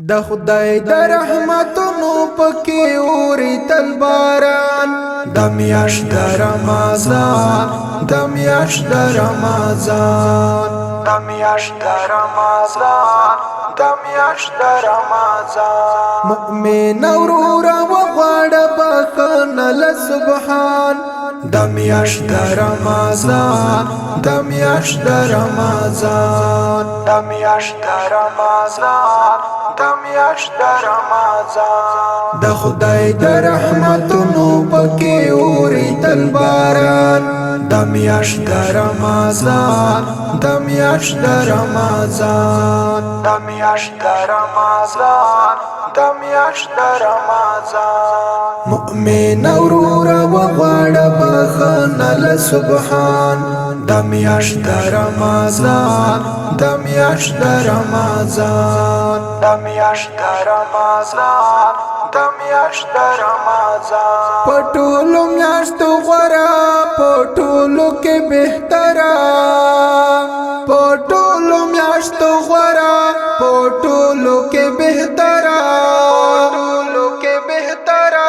د خدای د رحمتونو پکې اوري تل باران د میاشت د رمضان د میاشت د رمضان د میاشت د رمضان د میاشت د رمضان مؤمن اورور وغواړه بخښنه له سبحان د میاشت د رمضان د میاشت د رمضان د میاشت د رمضان د میاشت د رمضان د خدای د رحمتونو پکې اوري تل باران د میاشت د رمضان د میاشت د رمضان د میاشت د رمضان د میاشت د رمضان مؤمن اورور وغواړه بخښنه له سبحان د میاشت د رمضان د میاشت د رمضان د میاشت د رمضان د میاشت د رمضان پټولو میاشتو غورا پټولو کې بهتره پټولو میاشتو غورا پټولو کې بهتره پټولو کې بهتره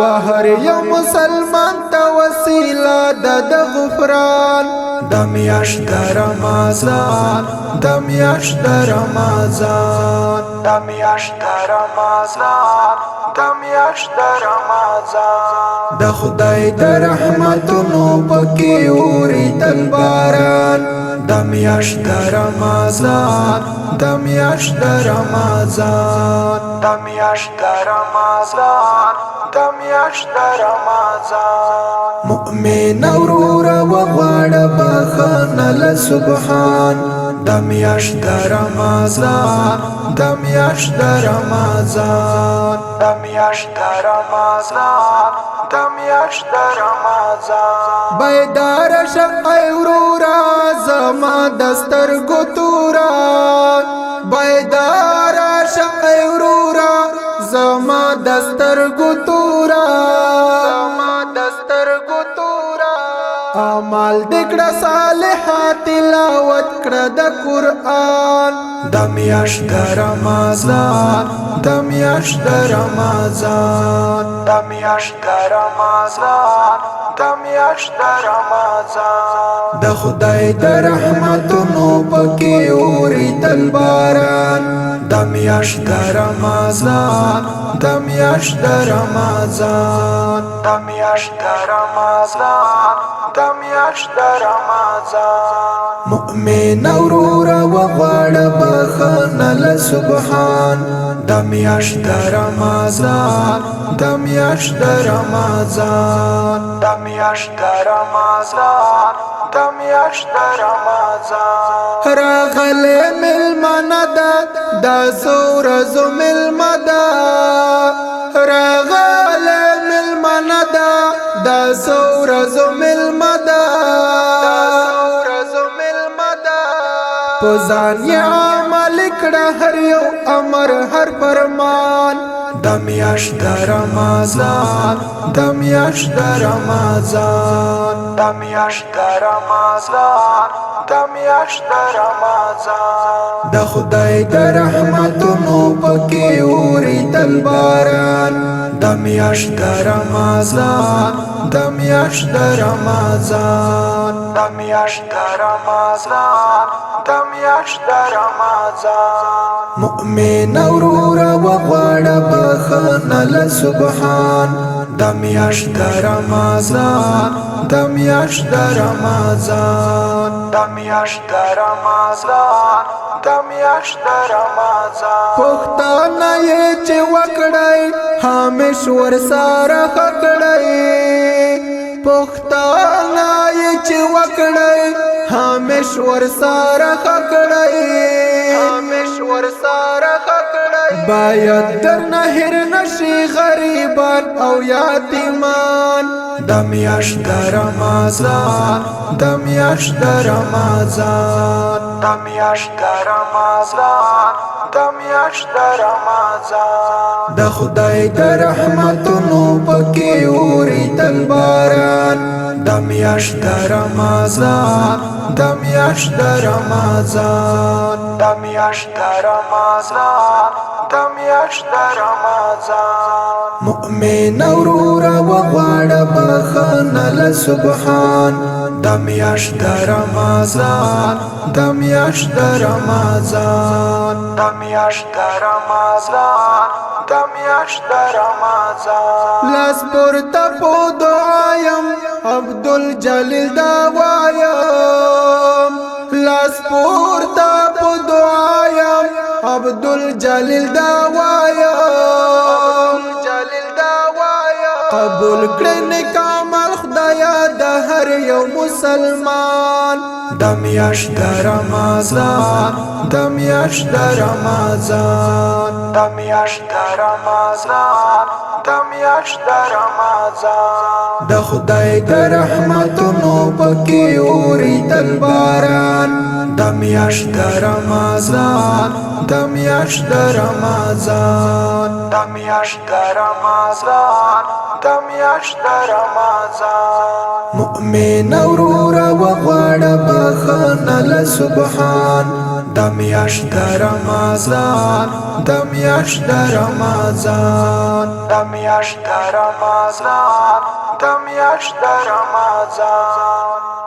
وهر یو مسلمان ته وسیله د غفران د میاشت د رمضان د میاشت د رمضان د میاشت د رمضان د میاشت د رمضان د خدای د رحمتونو پکې اوري تل باران د میاشت د رمضان د میاشت د رمضان د میاشت د رمضان د میاشت د رمضان مؤمن اورور وغواړه بخښنه له سبحان د میاشت د رمضان د میاشت د رمضان د میاشت د رمضان د میاشت د رمضان بیدار شقای ورورا زما دستر ګتورا بیدار شقای ورورا زما دستر ګتورا زما دستر ګتورا اعمال دکړه صالحات تلاوت کړه د قران د میاشت د رمضان د میاشت د رمضان د میاشت د رمضان د میاشت د رمضان د خدای د رحمتونو پکې اوري تل باران د میاشت د رمضان د میاشت د رمضان د میاشت د رمضان د میاشت د رمضان مؤمن اورور وغواړه بخښنه له سبحان د میاشت د رمضان د میاشت د رمضان د میاشت د رمضان د میاشت د رمضان راغله ملمنه د سورزو ملمه ده راغله ملمنه د سورزو ملمه ده پزان یې عمل کړه هر یو امر هر فرمان د میاشت د رمضان د میاشت د رمضان د میاشت د رمضان د میاشت د رمضان د خدای د رحمتونو پکې اوري تل باران د میاشت د رمضان د میاشت د رمضان د میاشت د رمضان د میاشت د رمضان مؤمن اورور وغواړه بخښنه له سبحان د میاشت د رمضان د میاشت د رمضان د میاشت د رمضان د میاشت د رمضان پښتانه یې چې وکړای همیش ور سره کړای پښتانه یې چې وکړای همیش ور سره کړای همیش ور سره کړای باید در نهر نشي غریبان او یتیمان د میاشت د رمضان د میاشت د رمضان د میاشت د رمضان د میاشت د رمضان د خدای د رحمتونو پکې اوري تل باران د میاشت د رمضان د میاشت د رمضان د میاشت د رمضان د میاشت د رمضان مؤمن اورورا وغواړه بخښنه له سبحان د میاشت د رمضان د میاشت د رمضان د میاشت د رمضان د میاشت د رمضان لاس پورته په دعایم عبدالجلیل دا وایم لاس پورته په دعایم عبدالجلیل دا وایم قبول کړه نیک عمل خدایا د هر یو مسلمان د میاشت د رمضان د میاشت د رمضان د میاشت د رمضان د میاشت د رمضان د خدای د رحمتونو پکې اورېدل باران د میاشت د رمضان د میاشت د رمضان د میاشت د رمضان د میاشت د رمضان مؤمن اورورا وغواړه بخښنه له سبحان د میاشت د رمضان د میاشت د رمضان د میاشت د رمضان د میاشت د رمضان